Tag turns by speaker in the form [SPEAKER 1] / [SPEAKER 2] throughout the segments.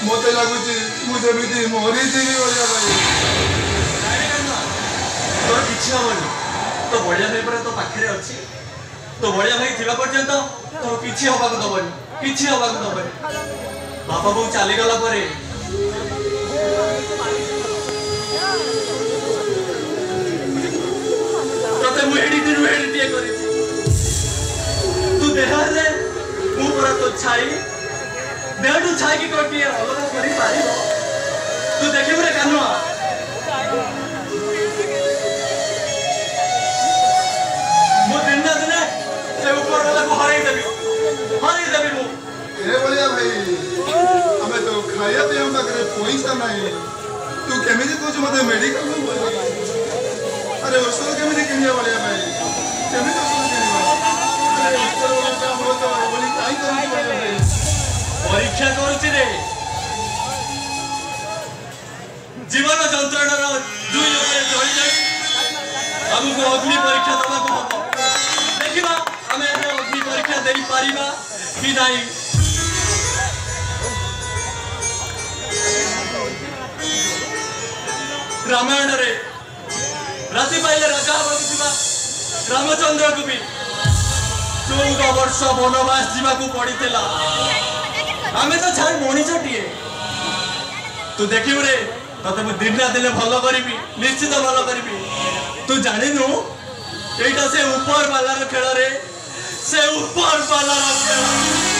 [SPEAKER 1] मत लगुच मुझे मरी देवी बलिया भाई
[SPEAKER 2] तोर किसी हेनी तो बड़िया भाई पर तो पाखे अच्छी तो बड़िया भाई थी पर्यंत तो किसी हवा दबनी किसी हवा दबनी बापा बो चलीगला तते मुझे तू देहले मु पूरा तो छाई देहटू छाई की कोटी अलग करी पारिबो तू देखिबु रे कानुआ मु दिन ना दिन से ऊपर वाला को हराई देबी मु
[SPEAKER 1] ए बलिया भाई हमें तो खाया पे हम पाखे पैसा नहीं तू केमिति कहू मते मेडिकल में बोल अरे औषध केमिति किनिया बलिया भाई केमिति औषध किनिया अरे ऊपर वाला काम हो तो बोली काई करू बलिया भाई
[SPEAKER 2] परीक्षा करूची रे जीवन जंत्रणा दुई लोके जळी जाई हमको अग्नि परीक्षा दबा को देखिबा हमें अग्नि परीक्षा देई पारिबा कि नाही रामायण रे राति पाइले राजा होगा रामचंद्र को भी 14 वर्ष वनवास जीवाकू पड़ीला आमे तो छाड़ मनीषटीए तू देखिबु रे तते मु दिन ना दिन भलो करिबी निश्चित भलो करिबी तू जानिनु एटा से ऊपर वाला रो खेल रे से ऊपर वाला रो खेल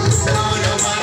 [SPEAKER 1] ମୋର